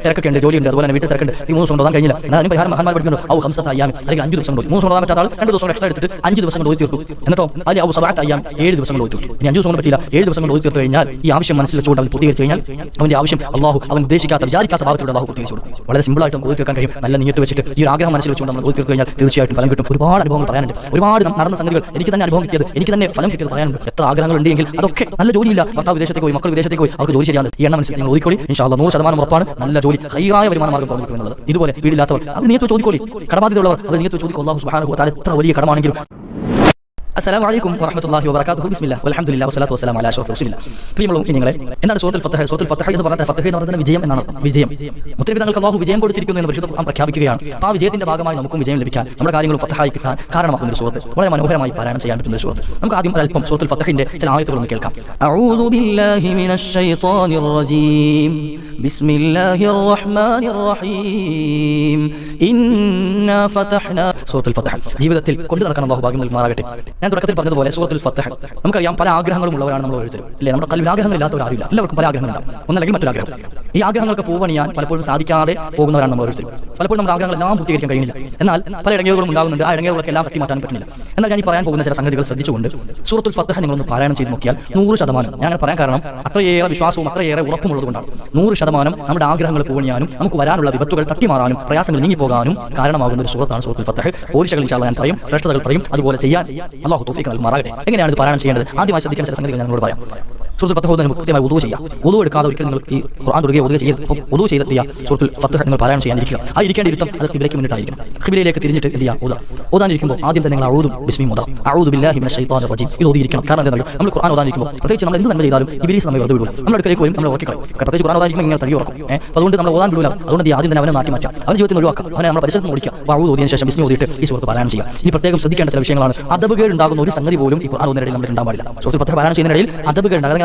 തിരക്കൊക്കെ ജോലിയുണ്ട്, അതുപോലെ വീട്ടിൽ തിരക്കുണ്ട്, ഈ 3 ദിവസം കൊണ്ട് ഓതാൻ കഴിഞ്ഞില്ല. എന്നാൽ അതിന് പരിഹാരം മഹാന്മാർ പഠിക്കുന്നു. ഔ ഹംസത്ത് അയ്യാം, അല്ലെങ്കിൽ 5 ദിവസം കൊണ്ട് 3 ദിവസം ഓതാൻ പറ്റാത്ത ആൾ 2 ദിവസം എക്സ്ട്രാ എടുത്തിട്ട് 5 ദിവസം കൊണ്ട് ഓതി തീർത്തു. എന്നിട്ടോ അതിൽ ഔ സബഅത്ത് അയ്യാം 7 ദിവസം കൊണ്ട് ഓതി തീർത്തു. ഇനി 5 ദിവസം കൊണ്ട് പറ്റില്ല, 7 ദിവസം കൊണ്ട് ഓതി തീർത്തു കഴിഞ്ഞാൽ ഈ ആവശ്യം മനസ്സിൽ വെച്ചുകൊണ്ട് അവൻ പൂർത്തീകരിച്ചു കഴിഞ്ഞാൽ അവന്റെ ആവശ്യം അള്ളാഹു അവൻ ഉദ്ദേശിക്കാത്ത വിചാരിക്കാത്ത ഭാഗത്തോടെ അള്ളാഹു പൂർത്തീകരിച്ചു കൊടുക്കും. വളരെ സിമ്പിളായിട്ട് നമുക്ക് ഓതി തീർക്കാൻ കഴിയും. നല്ല നിയത്ത് വെച്ചിട്ട് ഈ ഒരു ആഗ്രഹം മനസ്സിൽ വെച്ചുകൊണ്ട് നമ്മൾ ഓതി തീർത്തു കഴിഞ്ഞാൽ തീർച്ചയായിട്ടും ഫലം കിട്ടും. ഒരുപാട് അനുഭവങ്ങൾ പറയാനുണ്ട്, ഒരുപാട് നടന്ന സംഗതികൾ എനിക്ക് തന്നെ അനുഭവം കിട്ടിയത്, എനിക്ക് തന്നെ ഫലം കിട്ടിയത് പറയാനുണ്ട്. എത്ര ആഗ്രഹങ്ങൾ ഉണ്ടെങ്കിൽ അതൊക്കെ നല്ല ജോലിയില്ല, ഭർത്താവ് വിദേശത്തേക്ക് പോയി, മക്കൾ വിദേശത്തേക്ക് പോയി, അവർക്ക് ജോലി ശരിയാണ്. ഈ എണ്ണം അനുസരിച്ച് നിങ്ങൾ ഓതിക്കോളി. ഇൻഷാ അല്ലാഹ് 100% ഉറപ്പാണ് നല്ല ജോലി, ഹൈറായ വരുമാന മാർഗ്ഗം പറഞ്ഞു കിട്ടുമെന്നുള്ളത്. ഇതുപോലെ വീടില്ലാത്തവർ അവർ നിയത്ത് ചോദിക്കോളി, കടബാധ്യതയുള്ളവർ അവർ നിയത്ത് ചോദിക്കും. അല്ലാഹു സുബ്ഹാനഹു വ തആല എത്ര വലിയ കടമാണെങ്കിലും. അസ്സലാമു അലൈക്കും വറഹ്മത്തുള്ളാഹി വബറകാതുഹു. ബിസ്മില്ലാഹ് വൽഹംദുലില്ലാഹി വസ്സലാത്തു വസ്സലാമു അലാ അഷ്റഫിൽ റസൂലില്ലാഹ്. പ്രിയമുള്ള നിങ്ങളെ, എന്താണ് സൂറത്തുൽ ഫത്ഹ്? സൂറത്തുൽ ഫത്ഹ് എന്ന് പറഞ്ഞാൽ ഫത്ഹ് എന്ന് പറഞ്ഞാൽ വിജയം എന്നാണ്. വിജയം മുത്തനബി തങ്ങൾക്ക് അല്ലാഹു വിജയം കൊടുത്തിരിക്കുന്നു എന്ന് പരിശുദ്ധ ഖുർആൻ പ്രഖ്യാപിക്കുകയാണ്. ആ വിജയത്തിന്റെ ഭാഗമായി നമുക്കും വിജയം ലഭിക്കാൻ, നമ്മുടെ കാര്യങ്ങൾ ഫത്ഹായി കിട്ടാൻ കാരണമാകുന്ന ഒരു സൂറത്ത്, വളരെ മനോഹരമായി പാരായണം ചെയ്യാൻ പറ്റുന്ന ഒരു സൂറത്ത്. നമുക്ക് ആദ്യം അല്പം സൂറത്തുൽ ഫത്ഹിന്റെ ചില ആയത്തുകൾ ഒന്ന് കേൾക്കാം. അഊദു ബില്ലാഹി മിനശ് ശൈത്വാനിർ റജീം. ബിസ്മില്ലാഹിർ റഹ്മാനിർ റഹീം. ഇന്നാ ഫതഹ്നാ. സൂറത്തുൽ ഫത്ഹ് ജീവിതത്തിൽ കൊണ്ടു നടക്കാൻ അല്ലാഹു ഭാഗ്യം നൽകുമാറാകട്ടെ. ഞാൻ തുടക്കത്തിൽ പറഞ്ഞതുപോലെ സൂറത്തുൽ ഫത്ഹ് നമുക്കറിയാം, പല ആഗ്രഹങ്ങളും ഉള്ളവരാണ് നമ്മൾ ഓരോരുത്തരും, ഇല്ലേ? നമ്മുടെ കൽവിൽ ആഗ്രഹങ്ങളില്ലാത്തവരാവില്ല, എല്ലാവർക്കും പല ആഗ്രഹങ്ങളുണ്ടാവും, ഒന്നല്ലെങ്കിൽ മറ്റൊരു ആഗ്രഹം. ഈ ആഗ്രഹങ്ങൾക്ക് പൂവണിയാൻ പലപ്പോഴും സാധിക്കാതെ പോകുന്നവരാണ് നമ്മൾ ഓരോരുത്തരും. പലപ്പോഴും നമ്മുടെ ആഗ്രഹങ്ങളെല്ലാം പൂർത്തീകരിക്കാൻ കഴിയുന്നില്ല. എന്നാൽ പല ഇടങ്ങേറുകളും ഉണ്ടാകുന്നുണ്ട്, ആ ഇടങ്ങേറുകളൊക്കെ എല്ലാം തട്ടി മാറ്റാൻ പറ്റുന്നില്ല. എന്നാൽ ഞാൻ ഈ പറയാൻ പോകുന്ന ചില സംഗതികൾ ശ്രദ്ധിച്ചുകൊണ്ട് സൂറത്തുൽ ഫത്ഹ് നിങ്ങളൊന്ന് പാരായണം ചെയ്ത് നോക്കിയാൽ 100%, ഞാൻ പറയാൻ കാരണം അത്രയേറെ വിശ്വാസവും അത്രയേറെ ഉറപ്പുമുള്ളതുകൊണ്ടാണ്. 100% നമ്മുടെ ആഗ്രഹങ്ങൾ പൂവണിയാനും നമുക്ക് വരാനുള്ള വിപത്തുകൾ തട്ടിമാറാനും പ്രയാസങ്ങൾ നീങ്ങിപ്പോകാനും കാരണമാകുന്ന ഒരു സൂറത്താണ് സൂറത്തുൽ ഫത്ഹ്. പോരിശകൾ ഇൻഷാ അല്ലാഹ് ഞാൻ പറയും, ശ്രേഷ്ഠതകൾ പറയും, അതുപോലെ ചെയ്യാൻ അല്ലാഹു തൗഫീഖ് നൽകുമാറാകട്ടെ. എങ്ങനെയാണ് ഇത് പാരായണം ചെയ്യേണ്ടത്? ആദ്യമായി ശ്രദ്ധിക്കേണ്ട ചില സംഗതികൾ ഞാൻ നിങ്ങളോട് പറയാം. സൂറത്തുൽ ഫത്ഹ് ഓതുന്നതിന് കൃത്യമായി വുദൂ ചെയ്യുക. വുദൂ എടുക്കാതെ ഒരിക്കലും നിങ്ങൾ ഈ ഖുർആൻ തുടങ്ങിയ വുദൂ ചെയ്തെത്തിയ സൂറത്തുൽ ഫത്ഹ് നിങ്ങൾ പാരായണം ചെയ്യാനിരിക്കുക. ആ ഇരിക്കേണ്ട ഇരുത്തം അത് ഖിബിലയ്ക്ക് മുന്നിട്ടായിരിക്കണം. ഖിബിലയിലേക്ക് തിരിഞ്ഞിട്ട് എന്ത് ചെയ്യുക? ഓതാനിരിക്കുമ്പോൾ ആദ്യം തന്നെ നിങ്ങൾ അഊദു ബിസ്മി മുദ അഊദു ബില്ലാഹി മിനശ് ശൈത്വാനിർ റജീം ഇത് ഓതിയിരിക്കണം. കാരണം എന്താണെന്ന് അറിയോ? നമ്മൾ ഖുർആൻ ഓതാനിരിക്കുമ്പോൾ പ്രത്യേകിച്ച് നമ്മൾ എന്ത് നന്മ ചെയ്താലും ഇബ്ലീസ് നമ്മെ വെറുതെ വിടില്ല. നമ്മുടെ അടുക്കലേക്ക് വരും, നമ്മൾ ഉറക്കിക്കളയും. പ്രത്യേകിച്ച് ഖുർആൻ ഓതാനിരിക്കുമ്പോൾ ഇങ്ങനെ തടി ഉറക്കും. അതുകൊണ്ട് നമ്മൾ ഓതാൻ വിടില്ല. അതുകൊണ്ട് ആദ്യം തന്നെ അവനെ നാട്ടി മാറ്റാം, അവന്റെ ജീവിതത്തിൽ ഒഴിവാക്കാം, അവനെ നമ്മുടെ പരിസരത്ത് ഓടിക്കുക. അഊദു ഓതിയതിനു ശേഷം ബിസ്മി ഓതിയിട്ട് ഈ സൂറത്ത് പാരായണം ചെയ്യുക. ഇനി പ്രത്യേകം ശ്രദ്ധിക്കേണ്ട ചില വിഷയങ്ങളാണ്. അദബുകേട് ഉണ്ടാകുന്ന ഒരു സംഗതി പോലും ഈ ഖുർആൻ ഓതുന്നതിനിടയിൽ നമ്മൾ ഉണ്ടാകാൻ പാടില്ല. സൂറത്തുൽ ഫത്ഹ് പാരായണം ചെയ്യുന്നതിനിടയിൽ അദബുകേട് ഉണ്ടാകുക.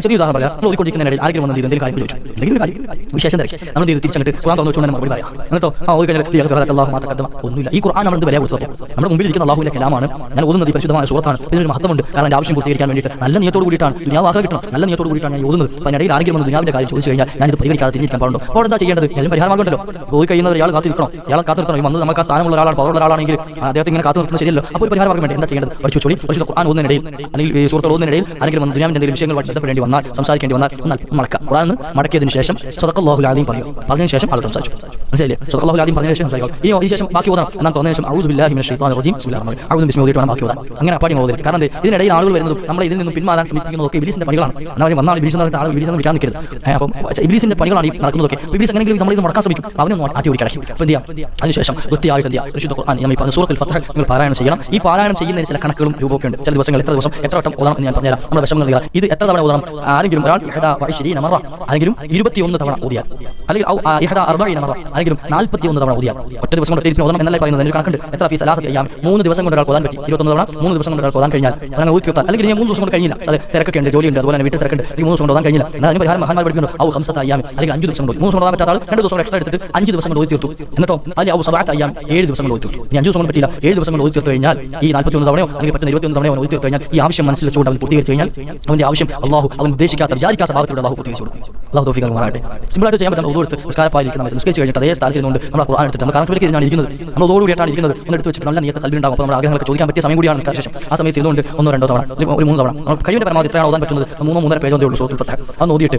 ചെറിയ ഉദാഹരണം പറയാം. നമ്മൾ ഓതിക്കൊണ്ടിരിക്കുന്നതിനിടയിൽ ആരെങ്കിലും വന്ന് എന്തെങ്കിലും കാര്യം ചോദിച്ചു, എന്തെങ്കിലും കാര്യം വിശേഷം തിരക്കി, നമ്മൾ തിരിച്ചങ്ങട്ട് ഖുർആൻ തുറന്നു വെച്ചുകൊണ്ട് മറുപടി പറയാം. എന്നിട്ടോ ഓതി കഴിഞ്ഞാൽ അല്ലാഹു മാതഖദ്ദമ ഒന്നുമില്ല. ഈ ഖുർആൻ നമ്മൾ എന്ത് വില കൊടുത്തു? നമ്മുടെ മുമ്പിൽ ഇരിക്കുന്ന അല്ലാഹുവിന്റെ കലാമാണ്. ഞാൻ ഓതുന്നത് പരിശുദ്ധമായ സൂറത്താണ്. ഇതിനൊരു മഹത്വമുണ്ട്. കാരണം എൻ്റെ ആവശ്യം പൂർത്തീകരിക്കാൻ വേണ്ടിയിട്ട് നല്ല നിയത്തോട് കൂടിയിട്ടാണ്, ദുനിയാവ് ആഖിറ കിട്ടണം, നല്ല നിയത്തോട് കൂടിയിട്ടാണ് ഞാൻ ഓതുന്നത്. അപ്പോൾ അതിനിടയിൽ ആരെങ്കിലും വന്ന് ദുനിയാവിന്റെ കാര്യം ചോദിച്ചു കഴിഞ്ഞാൽ ഞാനിത് പരിഹരിക്കാതെ തിരിച്ചിരിക്കാൻ പാടുണ്ടോ? അപ്പോൾ എന്താ ചെയ്യേണ്ടത്? ഏതും പരിഹാരമാകുണ്ടല്ലോ. പോയി കഴിയുന്നവർ ഇയാൾ കാത്തിരിക്കണം, ഇയാൾ കാത്തിരിക്കണം. വന്നത് നമുക്ക് ആ സ്ഥാനമുള്ള ഒരാളാണ്, പവറുള്ള ഒരാളാണെങ്കിൽ അദ്ദേഹത്തെ ഇങ്ങനെ കാത്തു നിർത്തുന്നത് ശരിയല്ലോ. അപ്പോൾ ഒരു പരിഹാരമാകാൻ വേണ്ടി എന്താ ചെയ്യേണ്ടത്? പഠിച്ചു വെച്ചോളി. പരിശുദ്ധ ഖുർആൻ ഓതുന്നതിനിടയിൽ അല്ലെങ്കിൽ ഈ സൂറത്ത് ഓതുന്നതിനിടയിൽ ആരെങ്കിലും വന്ന് ദുനിയാവിന്റെ എന്തെങ്കിലും വിഷയങ്ങൾ ബന്ധപ്പെടേണ്ടി വന്നാൽ, സംസാരിക്കേണ്ടി വന്നാൽ മടക്കുക. ഖുർആൻ മടക്കിയതിനു ശേഷം സദഖല്ലാഹുൽ അലീം പറയും. പറഞ്ഞതിന് ശേഷം ആൾ സംസാരിച്ചു. മനസ്സിലായില്ലേ? സദഖല്ലാഹുൽ അലീം പറഞ്ഞതിന് ശേഷം സംസാരിക്കും. ഈ ശേഷം ബാക്കി ഓതണം. എന്നാൽ പറഞ്ഞതിന് ശേഷം അഊദു ബില്ലാഹി മിനശ് ശൈത്വാനിർ റജീം ബിസ്മില്ലാഹിർ റഹ്മാനിർ റഹീം അഊദു ബിസ്മി ഓതിയിട്ട് വേണം ബാക്കി ഓതാൻ. അങ്ങനെ പാടി ഓതരുത്. കാരണം ഇതിനിടയിൽ ആളുകൾ വരുന്നതും നമ്മൾ ഇതിൽ നിന്നും പിന്മാറാൻ ശ്രമിക്കുന്നതൊക്കെ ഇബ്ലീസിന്റെ പണികളാണ്. എന്നാൽ വന്നാൽ ഇബ്ലീസ് എന്ന് പറഞ്ഞിട്ട് ആൾ ഇബ്ലീസ് എന്ന് വിളിക്കാൻ നിൽക്കരുത്. അപ്പം ഇബ്ലീസിന്റെ പണികളാണ് ഈ നടക്കുന്നതൊക്കെ. ഇബ്ലീസ് എങ്ങനെയെങ്കിലും നമ്മൾ ഇത് മുടക്കാൻ ശ്രമിക്കും, അവനൊന്നും ആട്ടി ഓടിക്കടക്കും. അപ്പോൾ എന്ത് ചെയ്യാം? അതിനുശേഷം വൃത്തിയായിട്ട് എന്ത് ചെയ്യാം? പരിശുദ്ധ ഖുർആൻ നമ്മൾ ഈ പറഞ്ഞ സൂറത്തുൽ ഫത്ഹ് നിങ്ങൾ പാരായണം ചെയ്യണം. ഈ പാരായണം ചെയ്യുന്നതിന് ചില കണക്കുകളും രൂപമൊക്കെ ഉണ്ട്. ചില ദിവസങ്ങൾ എത്ര ദിവസം എത്ര വട്ടം ഓതണം എന്ന് ഞാൻ പറഞ്ഞുതരാം. നമ്മുടെ വിഷമങ്ങൾ നൽകുക. ഇത് എത്ര തവണ ഓതണം? ആരെങ്കിലും ഒരാൾ 21 മറ, ആരെങ്കിലും 21 തവണ ഓതിയാൽ, അല്ലെങ്കിൽ 40 മറ, ആരെങ്കിലും 41 തവണ ഓതിയാൽ ഒറ്റ ദിവസം കൊണ്ട് ഒറ്റ ഓതണം എന്നല്ല പറയുന്നത്. അതിന് കണക്കുണ്ട്. എത്ര ഫീസ് അല്ലാതെ ചെയ്യാം? 3 ദിവസം കൊണ്ട് ഒരാൾ ഓതാൻ പറ്റി. 21 തവണ 3 ദിവസം കൊണ്ട് ഒരാൾ ഓതാൻ കഴിഞ്ഞാൽ അങ്ങനെ ഊതി തീർത്താൽ, അല്ലെങ്കിൽ 3 ദിവസം കൊണ്ട് കഴിഞ്ഞില്ല, അത് തിരക്കൊക്കെ ഉണ്ട്, ജോലിയുണ്ട്, അതുപോലെ തന്നെ വീട്ടിൽ തിരക്കുണ്ട്, 3 ദിവസം കൊണ്ട് ഓതാൻ കഴിഞ്ഞില്ല, എന്നാൽ അതിന് പരിഹാരം മഹാന്മാർ പഠിക്കുന്നു. ഔ ഹംസത്ത് അയ്യാം, അല്ലെങ്കിൽ 5 ദിവസം കൊണ്ട് 3 ദിവസം ഓതാൻ പറ്റാത്ത ആൾ 2 ദിവസം എക്സ്ട്രാ എടുത്തിട്ട് 5 ദിവസം കൊണ്ട് ഓതി തീർത്തു. എന്നിട്ടോ അതിൽ ഔ സബഅത്ത് അയ്യാം 7 ദിവസം കൊണ്ട് ഓതി തീർത്തു. 5 ദിവസം കൊണ്ട് പറ്റില്ല, 7 ദിവസം കൊണ്ട് ഓതി തീർത്തു കഴിഞ്ഞാൽ ഈ 41 തവണയോ അല്ലെങ്കിൽ പറ്റുന്ന 21 തവണയോ ഓതി തീർത്തു കഴിഞ്ഞാൽ ഈ ആവശ്യം മനസ്സിൽ വെച്ചുകൊണ്ട് അവൻ പൂർത്തീകരിച്ചു കഴിഞ്ഞാൽ അവന്റെ ആവശ്യം അല്ലാഹു അവൻ ഉദ്ദേശിക്കാത്ത വിചാരിക്കാത്ത ഭാഗത്തോടെ അല്ലാഹു പൂർത്തീകരിച്ചു കൊടുക്കും. അല്ലാഹു തൗഫീഖ് നൽകുമാറാകട്ടെ. സിമ്പിളായിട്ട് ചെയ്യാൻ പറ്റുന്ന ഓതെടുത്ത് നിസ്കാരപ്പായിരിക്കണം. നിസ്കരിച്ച് കഴിഞ്ഞിട്ട് അതേ സ്ഥലത്തിരുന്നുകൊണ്ട് നമ്മൾ ഖുർആൻ എടുത്തിട്ട് നമ്മൾ കണക്കിലേക്ക് ഇരുന്നാണ് ഇരിക്കുന്നത്. നമ്മൾ ഓടുകൂടിയിട്ടാണ് ഇരിക്കുന്നത്. ഒന്ന് എടുത്ത് വെച്ചിട്ട് നല്ല നിയത്ത് കൽബിൽ ഉണ്ടാകും. അപ്പോൾ നമ്മുടെ ആഗ്രഹങ്ങളൊക്കെ ചോദിക്കാൻ പറ്റിയ സമയം കൂടിയാണ് നിസ്കാര ശേഷം. ആ സമയത്ത് ഇരുന്നുകൊണ്ട് 1-2 തവണ ഒരു 3 തവണ കഴിവിന്റെ പരമാവധി എത്രയാണ് ഓതാൻ പറ്റുന്നത്? 3-3.5 പേജേ ഉള്ളൂ സൂറത്തുൽ ഫത്ഹ്. അത് ഓതിയിട്ട്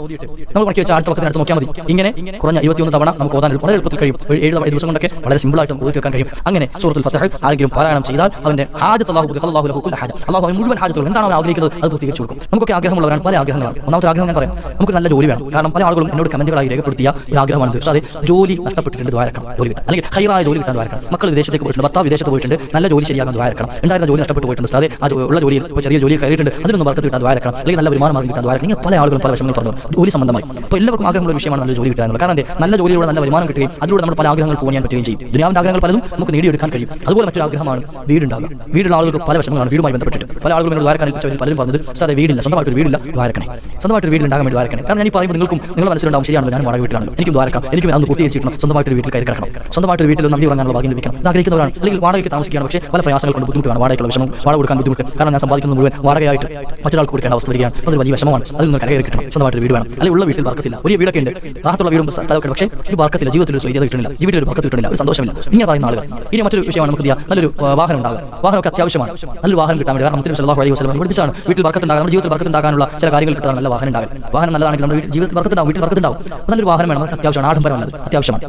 നമ്മൾ മടക്കി വെച്ച അടുത്ത വക്കത്തിനടുത്ത് നോക്കിയാൽ മതി. ഇങ്ങനെ കുറഞ്ഞ 21 തവണ നമുക്ക് ഓതാൻ വളരെ എളുപ്പത്തിൽ കഴിയും. 7 ദിവസം കൊണ്ടൊക്കെ വളരെ സിമ്പിളായിട്ട് നമുക്ക് ഓതി തീർക്കാൻ കഴിയും. അങ്ങനെ സൂറത്തുൽ ഫത്ഹ് ആരെങ്കിലും പാരായണം ചെയ്താൽ അവന്റെ ഹാജത്ത് അല്ലാഹു ലഹു കുല്ല ഹാജ, അല്ലാഹു അവൻ മുഴുവൻ ഹാജത്തുകൾ എന്താണോ അവൻ ആഗ്രഹിക്കുന്നത് അത് പൂർത്തീകരിച്ചു കൊടുക്കും. നമുക്കൊക്കെ ആഗ്രഹമുള്ളവരാണ്, പല ആഗ്രഹങ്ങളാണ്. ഒന്നാമത്തെ ആഗ്രഹം ഞാൻ പറയാം, നമുക്ക് നല്ല ജോലി വേണം. കാരണം പല ആളുകളും എന്നോട് കമന്റുകളായി രേഖപ്പെടുത്തിയ ഈ ആഗ്രഹമാണ്. അതെ, ജോലി നഷ്ടപ്പെട്ടിട്ടുണ്ട്, ദ്വാരക്കണം, ജോലി കിട്ടാൻ, അല്ലെങ്കിൽ ഹൈറായ ജോലി കിട്ടാൻ ദ്വാരക്കണം. മക്കൾ വിദേശത്തേക്ക് പോയിട്ടുണ്ട്, ഭർത്താവ് വിദേശത്ത് പോയിട്ടുണ്ട്, നല്ല ജോലി ശരിയാക്കാൻ ദ്വാരക്കണം. ഉണ്ടായിരുന്ന ജോലി നഷ്ടപ്പെട്ടു പോയിട്ടുണ്ട്, അതെ ആ ഉള്ള ജോലിയിൽ ഇപ്പോൾ ചെറിയ ജോലി കയറിയിട്ടുണ്ട്, അതിനൊന്നും വർക്കത്ത് കിട്ടാൻ ദ്വാരക്കണം, അല്ലെങ്കിൽ നല്ല വരുമാനം മാർഗ്ഗം കിട്ടാൻ ദ്വാരക്കണം. ഇങ്ങനെ പല ആളുകളും പല വിഷയങ്ങൾ പറഞ്ഞു ജോലി സംബന്ധമായി. അപ്പോൾ എല്ലാവർക്കും ആഗ്രഹമുള്ള വിഷയമാണ് നല്ല ജോലി കിട്ടാൻ. കാരണം നല്ല ജോലിയിലൂടെ നല്ല വരുമാനം കിട്ടുകയും അതിലൂടെ നമ്മൾ പല ആഗ്രഹങ്ങൾ പോകാൻ പറ്റുകയും ചെയ്യും. ദുനിയാവിന്റെ ആഗ്രഹങ്ങൾ പലതും നമുക്ക് നേടിയെടുക്കാൻ കഴിയും. അതുപോലെ മറ്റൊരു ആഗ്രഹമാണ് വീടുണ്ടാകുക. വീടുള്ള ആളുകൾക്ക് പല വിഷയങ്ങളാണ് വീടുമായി ബന്ധപ്പെട്ടിട്ട്. പല ആളുകളും എന്നോട് ദ്വാരക്കാൻ ഏൽപ്പിച്ചവരിൽ പലരും പറഞ്ഞത് അതെ വീടില്ല, സ്വന്തമായിട്ട് വീടില്ല, വീടില്ല ദ്വാരക്കണേ, സ്വന്തമായിട്ട് വീട്ടിൽ ഉണ്ടാകാൻ വേണ്ടി ദ്വാരക്കണേ. കാരണം ഞാൻ ഈ പറയുമ്പോൾ നിങ്ങൾക്കും നിങ്ങളുടെ മനസ്സിലുണ്ടാവും, ശരിയാണല്ലോ, ഞാൻ വാടക വീട്ടിലാണല്ലോ, എനിക്കും ദ്വാരക്കാം, എനിക്കും അന്ന് പൂർത്തീകരിച്ചിട്ട് സ്വന്തമായിട്ട് വീട്ടിൽ കയറി കിടക്കണം, സ്വന്തമായിട്ട് വീട്ടിൽ നന്ദി ഉറങ്ങാനുള്ള ഭാഗ്യം ലഭിക്കണം ഇത് ആഗ്രഹിക്കുന്നവരാണ്. അല്ലെങ്കിൽ വാടകയ്ക്ക് താമസിക്കുകയാണ്, പക്ഷേ പല പ്രയാസങ്ങൾ കൊണ്ട് ബുദ്ധിമുട്ടാണ്, വാടകയ്ക്കുള്ള വിഷമം, വാടക കൊടുക്കാൻ ബുദ്ധിമുട്ട്, കാരണം ഞാൻ സമ്പാദിക്കുന്നത് മുഴുവൻ വാടകയായിട്ട് മറ്റൊരാൾക്ക് കൊടുക്കേണ്ട അവസ്ഥ വരികയാണ്. അതൊരു വലിയ വിഷമമാണ്. അതിൽ നിന്ന് കരകയറി കിട്ടണം, സ്വന്തമായിട്ട് വീട് വേണം. അല്ലെങ്കിൽ ഉള്ള വീട്ടിൽ വർക്കത്തില്ല, വലിയ വീടൊക്കെ ഉണ്ട്, റാഹത്തുള്ള വീടും സ്ഥലമൊക്കെ, പക്ഷേ ഒരു വർക്കത്തില്ല, ജീവിതത്തിൽ ഒരു സ്വൈര്യത കിട്ടുന്നില്ല, ജീവിതത്തിൽ ഒരു വർക്കത്ത് കിട്ടുന്നില്ല, ഒരു സന്തോഷമില്ല. ഇങ്ങനെ പറയുന്ന ആളുകൾ. ഇനി മറ്റൊരു വിഷയമാണ് നമുക്ക് നല്ലൊരു വാഹനം ഉണ്ടാകുക. വാഹനമൊക്കെ അത്യാവശ്യമാണ്, നല്ലൊരു വാഹനം കിട്ടാൻ വേണ്ടി. കാരണം മുത്തനബി സല്ലല്ലാഹു അലൈഹി വസല്ലം പഠിപ്പിച്ചാണ് വീട്ടിൽ വർക്കത്തുണ്ടാകാൻ, നമ്മുടെ ജീവിതത്തിൽ വർക്കത്തുണ്ടാകാനുള്ള ചില കാര്യങ്ങൾ കിട്ടാൻ നല്ല വാഹനം ഉണ്ടാകും. വാഹനം നല്ലതാണെങ്കിൽ നമ്മുടെ ജീവിതത്തിൽ വർക്കത്തുണ്ടാവും, വീട്ടിൽ വർക്കത്തുണ്ടാവും. നല്ലൊരു വാഹനം വേണം, നമുക്ക് അത്യാവശ്യമാണ്, ആഡംബരമല്ല, അത്യാവശ്യമാണ്.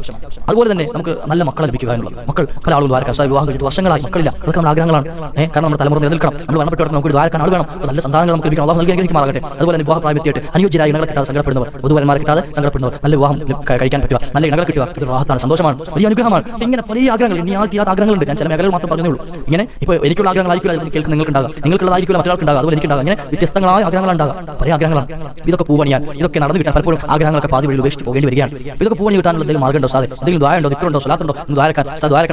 അതുപോലെ തന്നെ നമുക്ക് നല്ല മക്കളെ ലഭിക്കുക എന്നുള്ളത്. മക്കൾ പല ആളുകൾ ദ്വാരക്കാൻ വിവാഹം കഴിഞ്ഞിട്ട് വർഷങ്ങളായി മക്കളില്ല, അതൊക്കെ നമ്മുടെ ആഗ്രഹങ്ങളാണ്. കാരണം നമ്മുടെ തലമുറ നിലനിൽക്കണം, നമ്മൾ മരണപ്പെട്ടവർക്ക് നമുക്ക് ദ്വാരക്കാൻ ആൾ വേണം, നല്ല സന്താനങ്ങൾ നമുക്ക് ലഭിക്കണം, അള്ളാഹു നൽകി അനുഗ്രഹിക്കുമാറാകട്ടെ. അതുപോലെ തന്നെ വിവാഹ പ്രായത്തിയായിട്ട് അനുയോജ്യരായ ഇണകളെ കിട്ടാതെ സങ്കടപ്പെടുന്നവർ, വധുവരന്മാരെ കിട്ടാതെ സങ്കടപ്പെടുന്നവർ, നല്ല വിവാഹം കഴിക്കാൻ പറ്റുക, നല്ല ഇണകളെ കിട്ടുക, ഇത് റാഹത്താണ്, സന്തോഷമാണ്, വലിയ അനുഗ്രഹമാണ്. ഇങ്ങനെ പല ആഗ്രഹങ്ങൾ, ഇനി തീരാത്ത ആഗ്രഹങ്ങളുണ്ട്. ഞാൻ ചില മേഖലകൾ മാത്രം പറഞ്ഞേ ഉള്ളൂ. ഇങ്ങനെ ഇപ്പോൾ എനിക്കുള്ള ആഗ്രഹങ്ങളായിരിക്കില്ല കേൾക്കുന്ന നിങ്ങൾക്കുണ്ടാകുക, നിങ്ങൾക്കുള്ളതായിരിക്കില്ല മറ്റൊരാൾക്കുണ്ടാകുക, അതുപോലെ എനിക്കുണ്ടാകുക. ഇങ്ങനെ വ്യത്യസ്തങ്ങളായ ആഗ്രഹങ്ങളുണ്ടാകുക, പല ആഗ്രഹങ്ങളാണ്. ഇതൊക്കെ പൂവണിയാൻ, ഇതൊക്കെ നടന്നു കിട്ടാൻ പലപ്പോഴും ആഗ്രഹങ്ങളൊക്കെ പാതി വഴി ഉപേക്ഷിച്ച് പോകേണ്ടി വരികയാണ്. ഇതൊക്കെ പൂവണി കിട്ടാനുള്ള എന്തെങ്കിലും മാർഗ്ഗമുണ്ടോ? സാധനം എന്തെങ്കിലും ദ്വാരമുണ്ടോ, ദിക്റുണ്ടോ, സ്വലാത്തുണ്ടോ, ദ്വാരക്കാൻ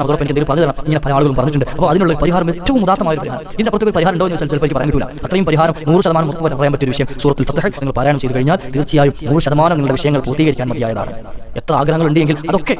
അതോടൊപ്പം എനിക്ക് എന്തെങ്കിലും പറഞ്ഞു തരണം. ഇങ്ങനെ പല ആളുകളും പറഞ്ഞിട്ടുണ്ട്. അപ്പോൾ അതിനുള്ള പരിഹാരം ഏറ്റവും ഉദാത്തമായ പരിഹാരം. ഇതിന്റെ പുറത്തേക്ക് ഒരു പരിഹാരം ഉണ്ടോ എന്ന് വെച്ചാൽ ചിലപ്പോൾ എനിക്ക് പറയാൻ പറ്റില്ല. അത്രയും പരിഹാരം 100% മുറപ്പ് പറയാൻ പറ്റിയ വിഷയം സൂറത്തുൽ ഫത്ഹ് നിങ്ങൾ പാരായണം ചെയ്തു കഴിഞ്ഞാൽ തീർച്ചയായും 100% നിങ്ങളുടെ വിഷയങ്ങൾ പൂർത്തീകരിക്കാൻ മതിയായതാണ്. എത്ര ആഗ്രഹങ്ങൾ ഉണ്ട് എങ്കിൽ അതൊക്കെ